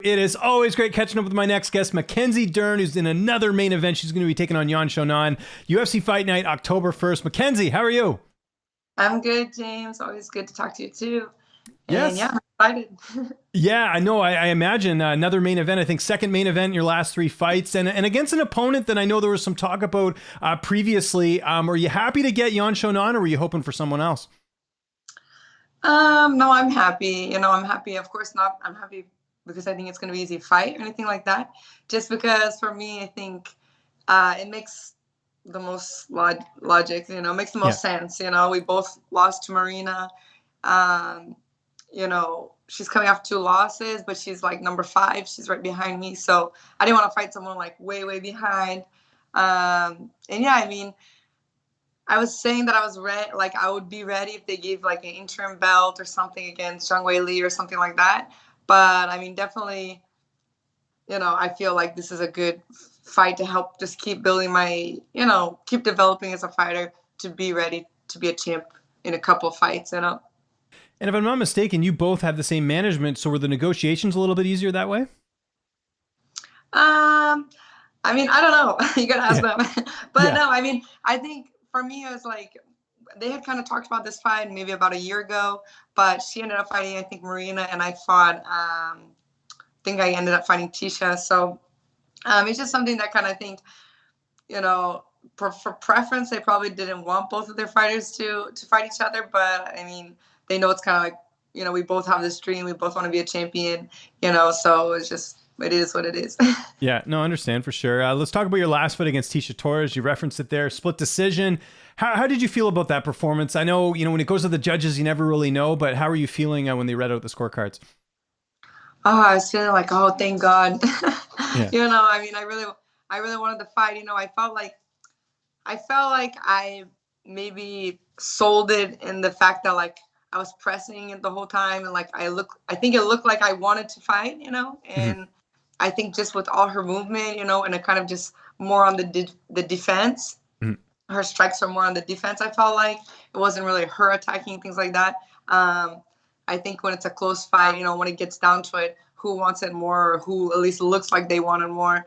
It is always great catching up with my next guest, Mackenzie Dern, who's in another main event. She's going to be taking on Xiaonan. UFC Fight Night, October 1st. Mackenzie, how are you? I'm good, James. Always good to talk to you too. And Yes. yeah, I'm excited. Yeah, I know. I imagine another main event. I think second main event in your last three fights, and against an opponent that I know there was some talk about previously. Are you happy to get Xiaonan, or were you hoping for someone else? No, I'm happy. I'm happy. Of course not. I'm happy because I think it's going to be an easy fight or anything like that. Just because for me, I think it makes the most logic. Makes the most sense. We both lost to Marina. Um, she's coming off 2 losses, but she's like number 5. She's right behind me. So I didn't want to fight someone like way, way behind. And yeah, I mean, I was saying that I was ready, like I would be ready if they gave like an interim belt or something against Weili or something like that. But I mean, definitely, I feel like this is a good fight to help just keep building my, keep developing as a fighter to be ready to be a champ in a couple of fights. And if I'm not mistaken, you both have the same management, so were the negotiations a little bit easier that way? I mean, I don't know. You gotta ask them. But Yeah. no, I mean, I think for me, it was like they had kind of talked about this fight maybe about a year ago, but she ended up fighting, I think, Marina, and I fought, I think I ended up fighting Tecia. So it's just something that kind of think, for preference, they probably didn't want both of their fighters to fight each other. But I mean, they know it's kind of like, we both have this dream. We both want to be a champion, so it's just, it is what it is. Yeah, no, I understand for sure. Let's talk about your last fight against Tecia Torres. You referenced it there, split decision. How did you feel about that performance? I know, when it goes to the judges, you never really know, but how are you feeling when they read out the scorecards? Oh, I was feeling like, oh, thank God. Yeah. I mean, I really wanted to fight. I felt like I maybe sold it in the fact that like I was pressing it the whole time, and like I think it looked like I wanted to fight, and I think just with all her movement, and it kind of just more on the defense. Her strikes are more on the defense. I felt like it wasn't really her attacking, things like that. I think when it's a close fight, when it gets down to it, who wants it more, or who at least looks like they want it more,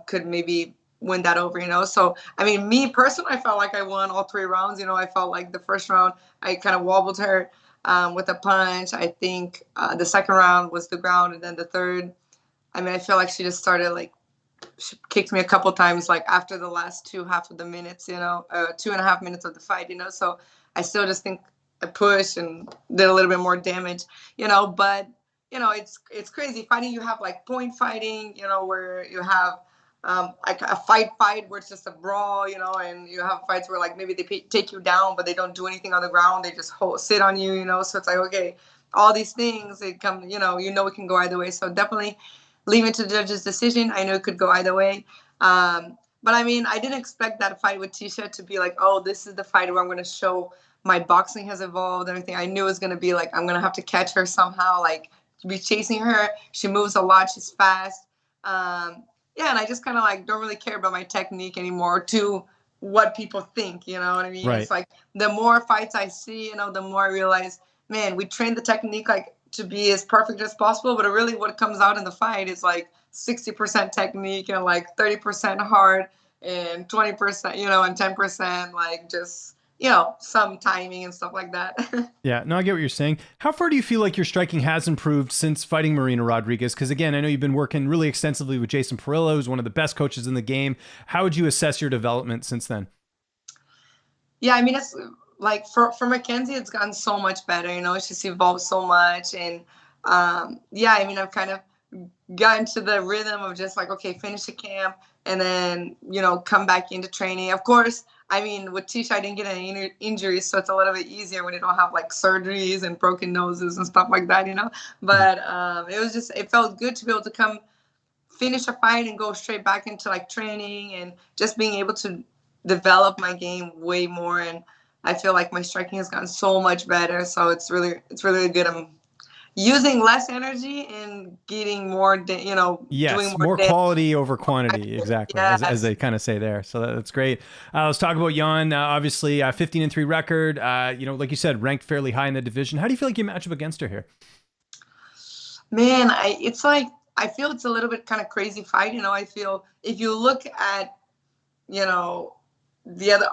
could maybe win that over. So, I mean, me personally, I felt like I won all 3 rounds. I felt like the first round, I kind of wobbled her with a punch. I think the second round was the ground, and then the third, I mean, I feel like she just started like, she kicked me a couple times, like after the last 2.5 of the minutes, 2.5 minutes of the fight, So I still just think I pushed and did a little bit more damage, But it's crazy fighting. You have like point fighting, where you have like a fight where it's just a brawl, and you have fights where like maybe they take you down, but they don't do anything on the ground. They just sit on you, So it's like, okay, all these things, they come, it can go either way. So definitely leave it to the judge's decision. I know it could go either way. But I mean, I didn't expect that fight with Tecia to be like, oh, this is the fight where I'm going to show my boxing has evolved, everything. I knew it was going to be like, I'm going to have to catch her somehow, like be chasing her. She moves a lot. She's fast. Yeah, and I just kind of like don't really care about my technique anymore to what people think, you know what I mean? Right. It's like the more fights I see, the more I realize, man, we train the technique like to be as perfect as possible, but really what comes out in the fight is like 60% technique and like 30% hard and 20%, and 10% like just, some timing and stuff like that. Yeah, no, I get what you're saying. How far do you feel like your striking has improved since fighting Marina Rodriguez? Because again, I know you've been working really extensively with Jason Perillo, who's one of the best coaches in the game. How would you assess your development since then? Yeah, I mean, it's like for Mackenzie, it's gotten so much better. It's just evolved so much, and yeah, I mean, I've kind of gotten to the rhythm of just like, okay, finish the camp and then come back into training. Of course, I mean, with Tecia, I didn't get any injuries, so it's a little bit easier when you don't have like surgeries and broken noses and stuff like that. But it felt good to be able to come finish a fight and go straight back into like training and just being able to develop my game way more. And I feel like my striking has gotten so much better. So it's really good. I'm using less energy and getting more, yes, doing more quality over quantity. Exactly. Yes. As they kind of say there. So that's great. Let's talk about Yan. Obviously 15-3 record, like you said, ranked fairly high in the division. How do you feel like you match up against her here? Man, it's like, I feel it's a little bit kind of crazy fight. I feel if you look at,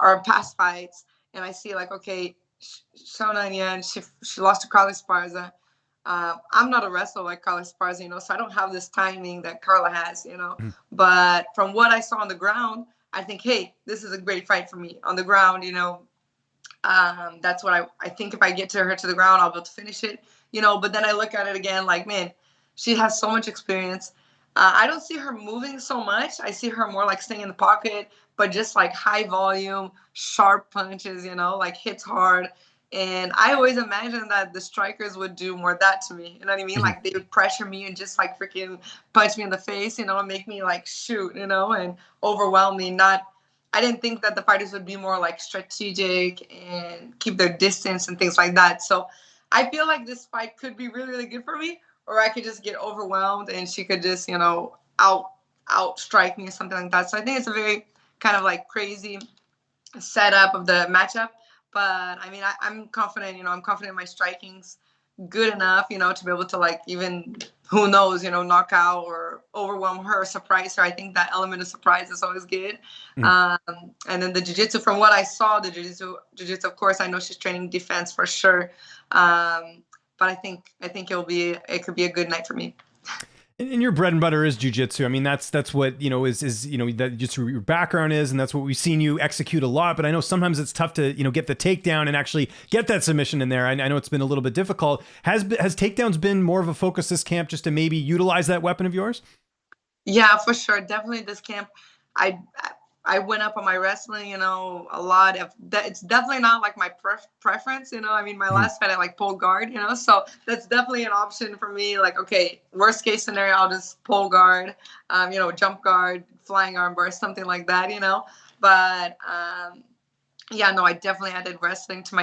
our past fights, and I see like, okay, Xiaonan Yan, she lost to Carla Esparza. I'm not a wrestler like Carla Esparza, so I don't have this timing that Carla has. Mhm. But from what I saw on the ground, I think, hey, this is a great fight for me on the ground. That's what I think. If I get to her to the ground, I'll be able to finish it. But then I look at it again like, man, she has so much experience. I don't see her moving so much. I see her more like staying in the pocket, but just like high volume, sharp punches, like hits hard. And I always imagined that the strikers would do more of that to me. You know what I mean? Mhm. Like they would pressure me and just like freaking punch me in the face, and make me like shoot, and overwhelm me. I didn't think that the fighters would be more like strategic and keep their distance and things like that. So I feel like this fight could be really, really good for me, or I could just get overwhelmed and she could just, out strike me or something like that. So I think it's a very kind of like crazy setup of the matchup. But I mean, I'm confident, I'm confident in my striking's good enough, to be able to like even who knows, knock out or overwhelm her, surprise her. I think that element of surprise is always good. Mhm. And then the jiu-jitsu, from what I saw, the jiu-jitsu, of course, I know she's training defense for sure. But I think it could be a good night for me. And your bread and butter is jujitsu. I mean, that's what is that just your background is, and that's what we've seen you execute a lot. But I know sometimes it's tough to get the takedown and actually get that submission in there. I know it's been a little bit difficult. Has takedowns been more of a focus this camp, just to maybe utilize that weapon of yours? Yeah, for sure. Definitely this camp. I I went up on my wrestling, a lot of that. It's definitely not like my preference. I mean, my Mhm. last fight I like pulled guard, so that's definitely an option for me. Like, okay, worst case scenario, I'll just pull guard, jump guard, flying armbar, something like that. But yeah, no, I definitely added wrestling to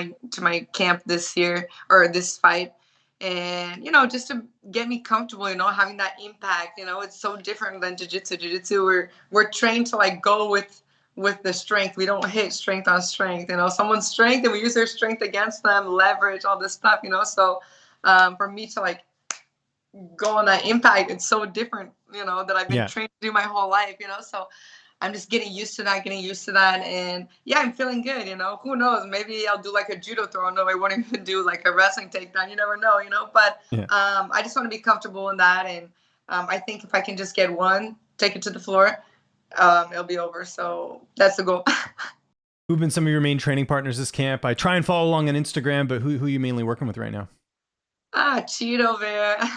my camp this year or this fight. And just to get me comfortable, having that impact. It's so different than jiu-jitsu. Jiu-jitsu, we're trained to like go with the strength. We don't hit strength on strength. Someone's strength, and we use their strength against them, leverage, all this stuff. So for me to like go on that impact, it's so different. That I've been Yeah. trained to do my whole life. So I'm just getting used to that. And yeah, I'm feeling good. Who knows? Maybe I'll do like a judo throw. No, I won't even do like a wrestling takedown. You never know. But Yeah. I just want to be comfortable in that. And I think if I can just get one, take it to the floor, it'll be over. So that's the goal. Who've been some of your main training partners this camp? I try and follow along on Instagram, but who are you mainly working with right now? Chito, Vera.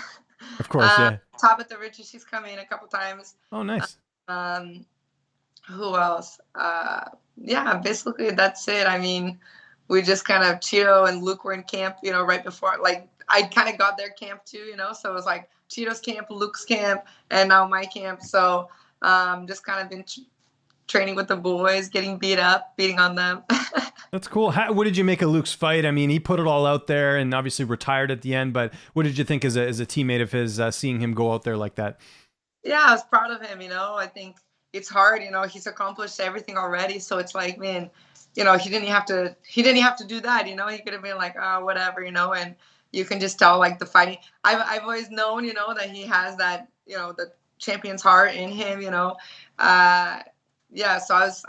Of course, yeah. Tabitha Richie, she's come in a couple times. Oh, nice. Um, who else? Yeah, basically that's it. I mean, we just kind of Chito and Luke were in camp, right before. Like I kind of got their camp too, So it was like Chito's camp, Luke's camp, and now my camp. So just kind of been training with the boys, getting beating on them. That's cool. What did you make of Luke's fight? I mean, he put it all out there and obviously retired at the end, but what did you think as a teammate of his, seeing him go out there like that? Yeah, I was proud of him. I think it's hard. He's accomplished everything already, so it's like, man, he didn't have to do that. He could have been like, oh, whatever, and you can just tell like the fighting. I've always known, that he has that, the champion's heart in him. Yeah. So I was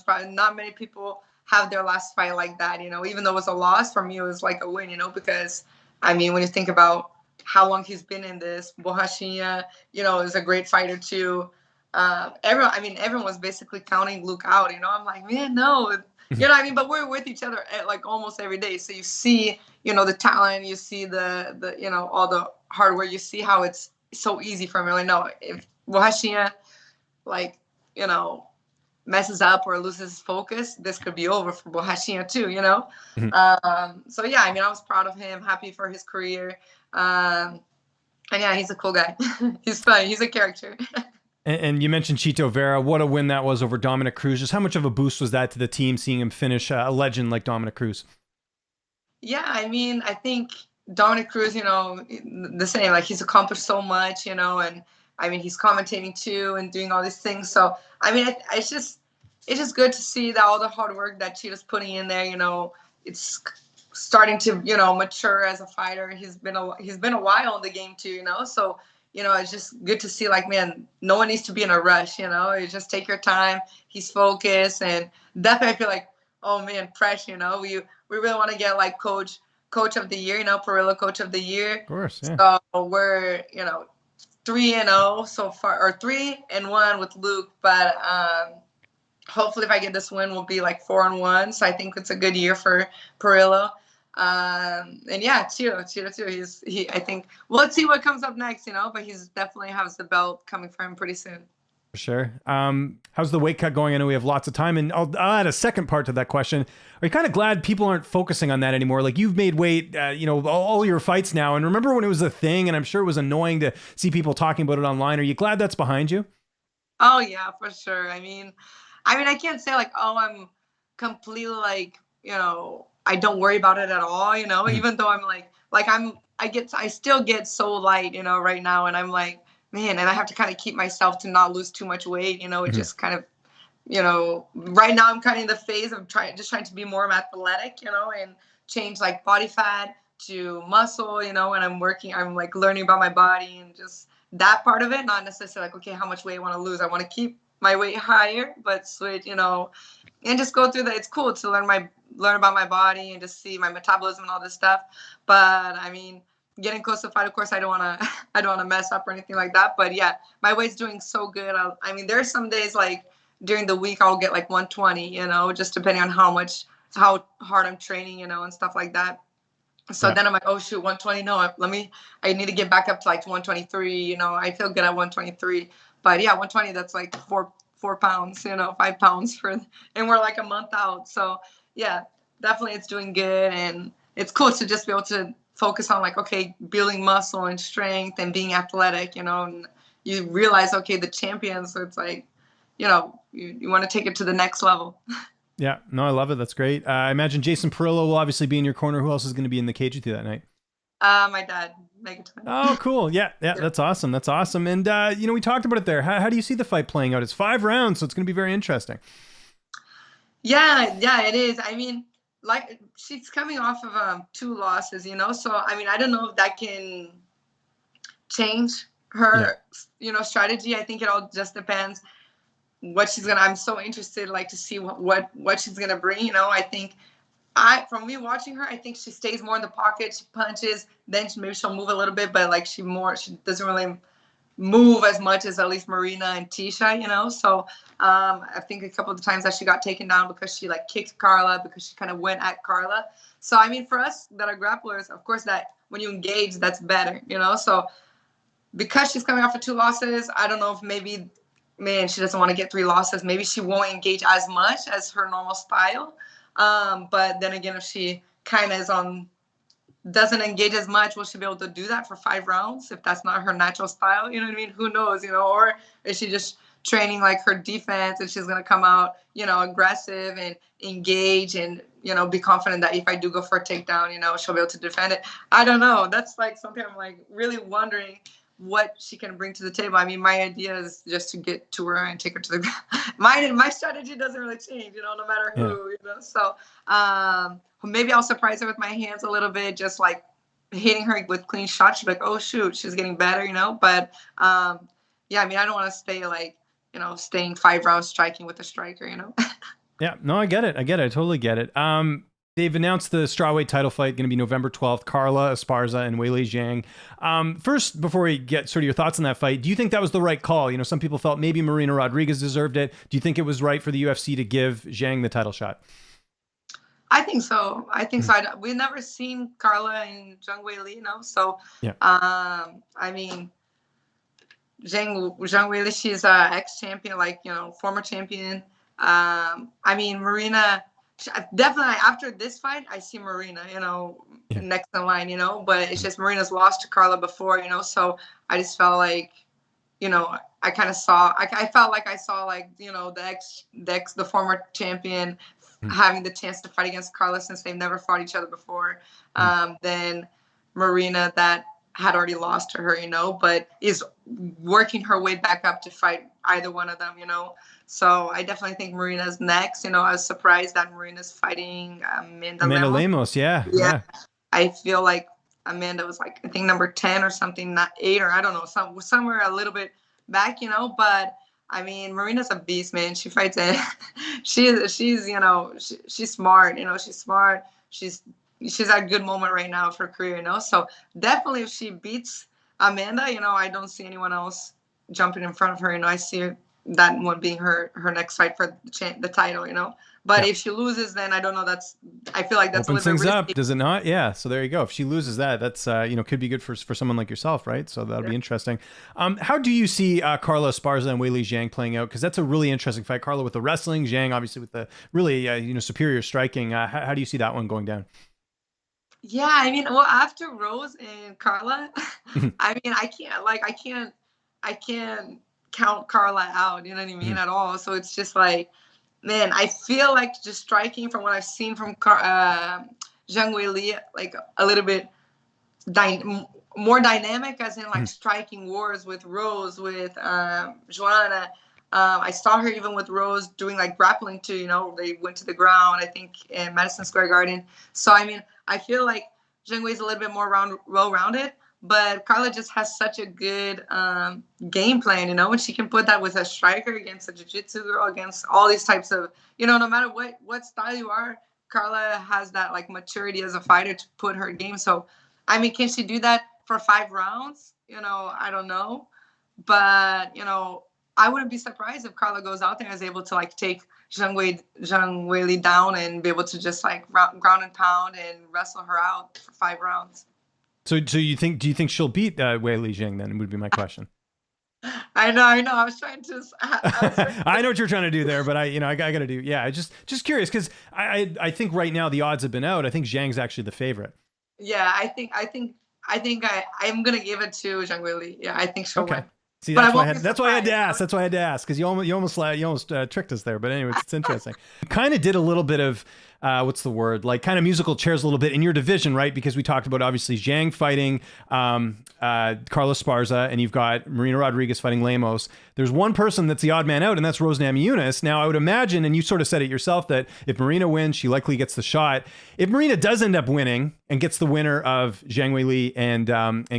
proud. Not many people have their last fight like that. Even though it was a loss, for me it was like a win. Because I mean, when you think about how long he's been in this, Borrachinha, is a great fighter too. Everyone was basically counting Luke out. I'm like, man, no, I mean. But we're with each other like almost every day, so you see, the talent, you see the all the hard work, you see how it's so easy for him. Like, no, if Borrachinha like messes up or loses his focus, this could be over for Borrachinha too. Mhm. So yeah, I mean, I was proud of him, happy for his career. And yeah, he's a cool guy. He's funny. He's a character. And you mentioned Chito Vera. What a win that was over Dominick Cruz. Just how much of a boost was that to the team, seeing him finish a legend like Dominick Cruz? Yeah, I mean, I think Dominick Cruz, the same. Like he's accomplished so much, and I mean, he's commentating too and doing all these things. So I mean, it's just good to see that all the hard work that Chito's putting in there. It's starting to mature as a fighter. He's been a while in the game too. So it's just good to see, like, man, no one needs to be in a rush, you just take your time. He's focused, and definitely I feel like, oh man, pressure, we really want to get like coach of the year, Parillo coach of the year. Of course, yeah. So we're, 3-0 so far, or 3-1 with Luke, but hopefully if I get this win, we'll be like 4-1. So I think it's a good year for Parillo. And yeah, Chito too. I think, well, let's see what comes up next, but he's definitely has the belt coming for him pretty soon. For sure. How's the weight cut going? I know we have lots of time, and I'll add a second part to that question. Are you kind of glad people aren't focusing on that anymore? Like, you've made weight, all your fights now, and remember when it was a thing, and I'm sure it was annoying to see people talking about it online. Are you glad that's behind you? Oh yeah, for sure. I mean, I can't say like, oh, I'm completely like, I don't worry about it at all, even though I'm like I still get so light, right now. And I'm like, man, and I have to kind of keep myself to not lose too much weight, it just kind of, right now I'm kind of in the phase of trying to be more athletic, and change like body fat to muscle, and I'm like learning about my body and just that part of it, not necessarily like, okay, how much weight I want to lose. I want to keep my weight higher, but switch, and just go through that. It's cool to learn about my body and just see my metabolism and all this stuff. But I mean, getting close to fight, of course, I don't want to mess up or anything like that. But yeah, my weight's doing so good. There's some days like during the week I'll get like 120, just depending on how hard I'm training, and stuff like that. So then I'm like, oh shoot, 120. No, I need to get back up to like 123. I feel good at 123. But yeah, 120, that's like 4 pounds, 5 pounds and we're like a month out. So yeah, definitely it's doing good. And it's cool to just be able to focus on like, okay, building muscle and strength and being athletic, and you realize, okay, the champions, so it's like, you want to take it to the next level. Yeah, no, I love it. That's great. I imagine Jason Parillo will obviously be in your corner. Who else is going to be in the cage with you that night? My dad. Oh, cool. Yeah, that's awesome. That's awesome. And, we talked about it there. How do you see the fight playing out? It's 5 rounds, so it's going to be very interesting. Yeah, it is. I mean, like, she's coming off of 2 losses, so, I don't know if that can change her, strategy. I think it all just depends what she's gonna. I'm so interested, like, to see what she's gonna bring. I think from me watching her, I think she stays more in the pocket. She punches, then maybe she'll move a little bit, but like she doesn't really move as much as at least Marina and Tecia. So I think a couple of the times that she got taken down because she like kicked Carla, because she kind of went at Carla. So for us that are grapplers, of course, that when you engage, that's better. So because she's coming off of 2 losses, I don't know if maybe, man, she doesn't want to get 3 losses. Maybe she won't engage as much as her normal style. But then again, if she kind of doesn't engage as much, will she be able to do that for 5 rounds if that's not her natural style? You know what I mean? Who knows, or is she just training like her defense and she's going to come out, aggressive and engage and, be confident that if I do go for a takedown, she'll be able to defend it. I don't know. That's like something I'm like really wondering what she can bring to the table. My idea is just to get to her and take her to the ground. My strategy doesn't really change, no matter who, So maybe I'll surprise her with my hands a little bit, just like hitting her with clean shots. She'll be like, oh shoot, she's getting better, But I don't want to stay like, staying 5 rounds striking with a striker, Yeah, no, I get it. I totally get it. They've announced the strawweight title fight going to be November 12th, Carla Esparza and Weili Zhang. First, before we get sort of your thoughts on that fight, do you think that was the right call? Some people felt maybe Marina Rodriguez deserved it. Do you think it was right for the UFC to give Zhang the title shot? I think so. We've never seen Carla and Zhang Weili, So, yeah. Zhang Weili, she's a ex-champion, like, former champion. Marina, definitely after this fight, I see Marina, next in line, but it's just Marina's lost to Carla before, so I just felt like, I kind of saw, I felt like I saw like, the former champion having the chance to fight against Carla since they've never fought each other before. Then Marina that had already lost to her, but is working her way back up to fight either one of them, So I definitely think Marina's next. I was surprised that Marina's fighting Amanda Lemos. Yeah. I feel like Amanda was like, I think number 10 or something, not 8, or I don't know, somewhere a little bit back, but I mean, Marina's a beast, man. She fights it. she's she's smart, she's smart. She's at a good moment right now of her career, So definitely if she beats Amanda, I don't see anyone else jumping in front of her. I see that one being her next fight for the title, But if she loses, then I don't know. I feel like that's opens a little things bit up, risky. does it not? Yeah. So there you go. If she loses that, that's could be good for someone like yourself, right? So that'll be interesting. How do you see Carla Esparza and Weili Zhang playing out? Because that's a really interesting fight. Carla with the wrestling, Zhang obviously with the really superior striking. How do you see that one going down? Yeah, I mean, well, after Rose and Carla, I mean, I can't count Carla out. You know what I mean? At all. So it's just like, man, I feel like just striking from what I've seen from Zhang Weili, like a little bit more dynamic, as in like striking wars with Rose, with Xiaonan. I saw her even with Rose doing like grappling too. They went to the ground, I think, in Madison Square Garden. So I mean, I feel like Zhang Wei's a little bit more well-rounded, but Carla just has such a good game plan, and she can put that with a striker against a jiu-jitsu girl, against all these types of, no matter what style you are, Carla has that like maturity as a fighter to put her game. So, I mean, can she do that for 5 rounds? I don't know, but I wouldn't be surprised if Carla goes out there and is able to like take Zhang Weili down and be able to just like ground and pound and wrestle her out for 5 rounds. So do you think she'll beat Weili Zhang then? Would be my question. I know. I was trying to. I know what you're trying to do there, but I got to do. Yeah, just curious because I think right now the odds have been out. I think Zhang's actually the favorite. Yeah, I think I'm gonna give it to Zhang Weili. Yeah, I think she'll win. See, that's why I had to ask. That's why I had to ask, because you almost tricked us there. But anyways, it's interesting. You kind of did a little bit of what's the word? Like kind of musical chairs a little bit in your division, right? Because we talked about obviously Zhang fighting Carla Esparza, and you've got Marina Rodriguez fighting Lemos. There's one person that's the odd man out, and that's Rose Namajunas. Now, I would imagine, and you sort of said it yourself, that if Marina wins, she likely gets the shot. If Marina does end up winning and gets the winner of Zhang Weili and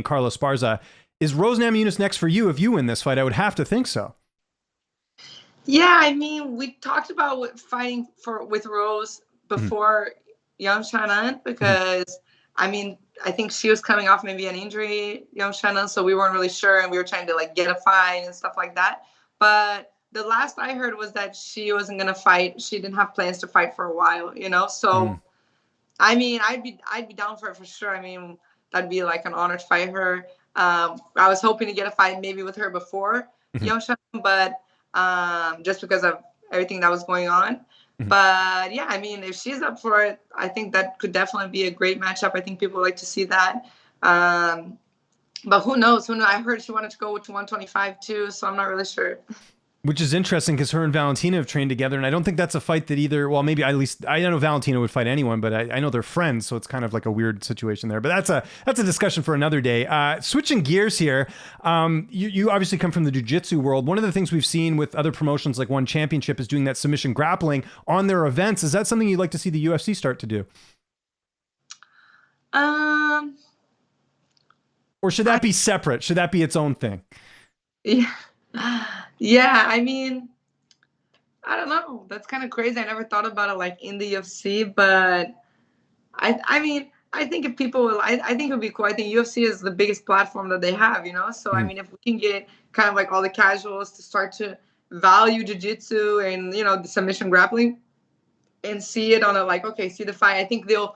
Carla Esparza, is Rose Namajunas next for you if you win this fight? I would have to think so. Yeah, I mean, we talked about fighting with Rose before Xiaonan, because I mean, I think she was coming off maybe an injury, Xiaonan, so we weren't really sure, and we were trying to like get a fight and stuff like that. But the last I heard was that she wasn't gonna fight. She didn't have plans to fight for a while, So, I mean, I'd be down for it for sure. I mean, that'd be like an honor to fight her. I was hoping to get a fight maybe with her before Xiaonan, but just because of everything that was going on. But yeah, I mean, if she's up for it, I think that could definitely be a great matchup. I think people like to see that. But who knows? I heard she wanted to go to 125 too, so I'm not really sure. Which is interesting because her and Valentina have trained together, and I don't think that's a fight that either. Well, maybe at least I don't know Valentina would fight anyone, but I know they're friends, so it's kind of like a weird situation there. But that's a discussion for another day. Switching gears here, you obviously come from the jiu-jitsu world. One of the things we've seen with other promotions like One Championship is doing that submission grappling on their events. Is that something you'd like to see the UFC start to do? Or should that be separate? Should that be its own thing? Yeah. Yeah, I mean, I don't know. That's kind of crazy. I never thought about it like in the UFC, but I mean, I think if people will, I think it would be cool. I think UFC is the biggest platform that they have, So I mean, if we can get kind of like all the casuals to start to value jiu-jitsu and the submission grappling and see it on a like, okay, see the fight. I think they'll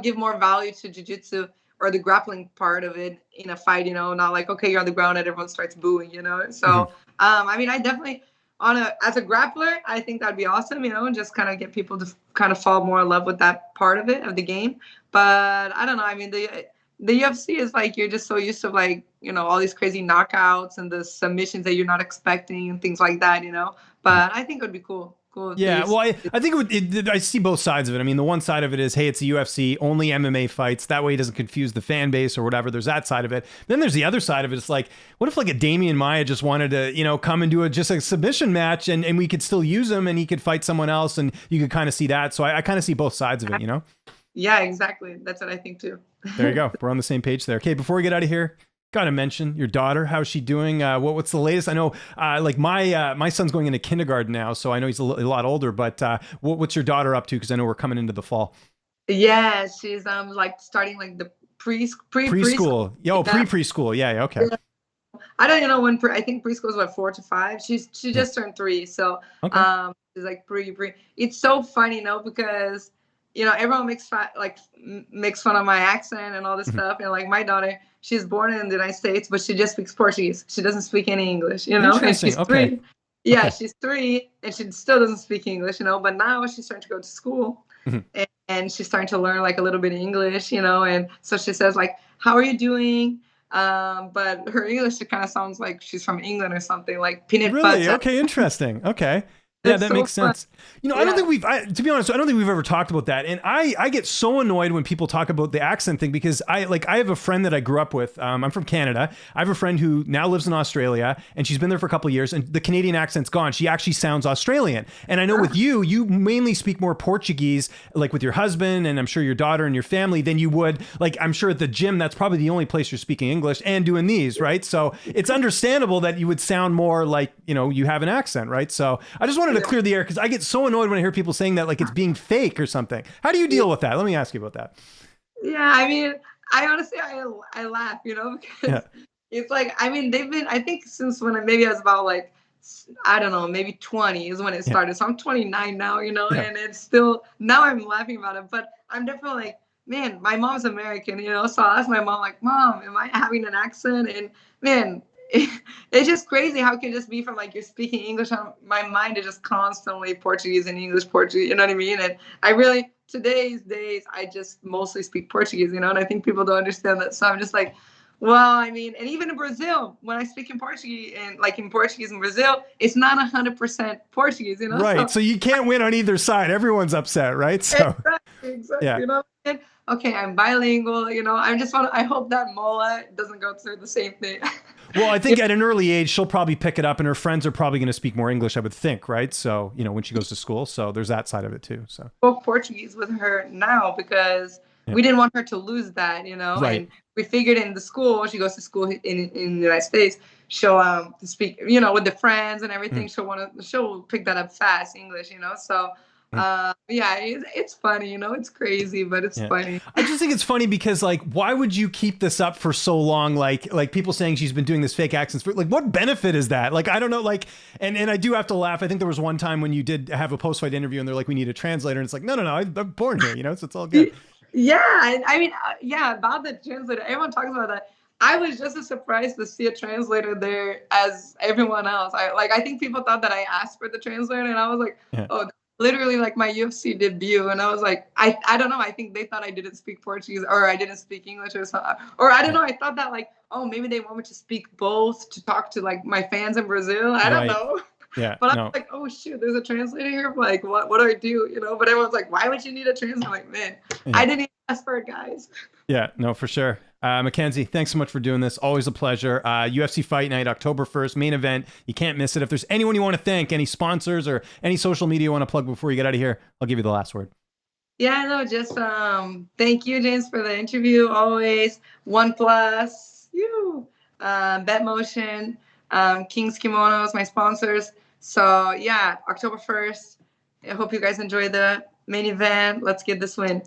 give more value to jiu-jitsu or the grappling part of it in a fight, not like, okay, you're on the ground and everyone starts booing, So, I mean, I definitely, as a grappler, I think that'd be awesome, and just kind of get people to kind of fall more in love with that part of it, of the game. But I don't know. I mean, the UFC is like, you're just so used to like, all these crazy knockouts and the submissions that you're not expecting and things like that, But I think it would be cool. Yeah, well, I think I see both sides of it. I mean, the one side of it is, hey, it's a UFC, only MMA fights. That way it doesn't confuse the fan base or whatever. There's that side of it. Then there's the other side of it. It's like, what if like a Damian Maia just wanted to, come and do just a submission match and we could still use him and he could fight someone else and you could kind of see that. So I kind of see both sides of it, Yeah, exactly. That's what I think too. There you go. We're on the same page there. Okay, before we get out of here, gotta mention your daughter. How's she doing? What's the latest? I know, like my son's going into kindergarten now, so I know he's a lot older. But what's your daughter up to? Because I know we're coming into the fall. Yeah, she's like starting like the Preschool. Yo, preschool. Yeah. Okay. I don't even know when I think preschool is what 4 to 5. She just turned 3, so Okay. she's like pre. It's so funny, because everyone makes fun of my accent and all this stuff, and like my daughter, she's born in the United States, but she just speaks Portuguese. She doesn't speak any English, and she's Okay. 3. Yeah, Okay. she's 3, and she still doesn't speak English, but now she's starting to go to school, and she's starting to learn like a little bit of English, and so she says like, "How are you doing?" But her English, it kind of sounds like she's from England or something, like peanut Really? butter. Okay, interesting. Okay. Yeah, It's that so makes fun. sense. I don't think to be honest, I don't think we've ever talked about that. And I get so annoyed when people talk about the accent thing because I have a friend that I grew up with. I'm from Canada. I have a friend who now lives in Australia and she's been there for a couple of years and the Canadian accent's gone. She actually sounds Australian. And I know with you mainly speak more Portuguese, like with your husband and I'm sure your daughter and your family than you would, like I'm sure at the gym, that's probably the only place you're speaking English and doing these, right? So it's understandable that you would sound more like, you have an accent, right? So I just wanted to clear the air because I get so annoyed when I hear people saying that like it's being fake or something. How do you deal with that? Let me ask you about that. Yeah, I mean, I honestly, I laugh, because it's like, I mean, I think since when maybe I was about like, I don't know, maybe 20 is when it started. So I'm 29 now, and it's still, now I'm laughing about it, but I'm definitely like, man, my mom's American, so I asked my mom, like, Mom, am I having an accent? And man, it's just crazy how it can just be from like you're speaking English. My mind is just constantly Portuguese and English, Portuguese, you know what I mean? And I really, today's days, I just mostly speak Portuguese, and I think people don't understand that. So I'm just like, well, I mean, and even in Brazil, when I speak in Portuguese and like in Portuguese in Brazil, it's not 100% Portuguese, Right. So you can't win on either side. Everyone's upset, right? So exactly. Okay, I'm bilingual, I hope that Mola doesn't go through the same thing. Well, I think at an early age, she'll probably pick it up and her friends are probably going to speak more English, I would think, right? So, when she goes to school. So there's that side of it too. So spoke Portuguese with her now because we didn't want her to lose that, Right. and we figured in the school, she goes to school in the United States, she'll speak, with the friends and everything, she'll pick that up fast, English, so yeah, it's funny, it's crazy, but it's funny. I just think it's funny because like, why would you keep this up for so long? Like people saying she's been doing this fake accents for like, what benefit is that? Like, I don't know. Like, and I do have to laugh. I think there was one time when you did have a post-fight interview and they're like, we need a translator. And it's like, no, I'm born here, so it's all good. Yeah. I mean, about the translator, everyone talks about that. I was just as surprised to see a translator there as everyone else. I think people thought that I asked for the translator and I was like, oh, literally like my UFC debut. And I was like, I don't know. I think they thought I didn't speak Portuguese or I didn't speak English or something. Or I don't know. I thought that like, oh, maybe they want me to speak both to talk to like my fans in Brazil. I don't know. Yeah. But I was like, oh shoot, there's a translator here. Like, what do I do? But everyone's like, why would you need a translator? I'm like, man, I didn't even ask for it, guys. Yeah, no, for sure. Mackenzie, thanks so much for doing this. Always a pleasure. UFC Fight Night, October 1st, main event. You can't miss it. If there's anyone you want to thank, any sponsors or any social media you want to plug before you get out of here, I'll give you the last word. Yeah, no, just thank you, James, for the interview. Always OnePlus, BetMotion, King's Kimonos, my sponsors. So yeah, October 1st. I hope you guys enjoy the main event. Let's get this win.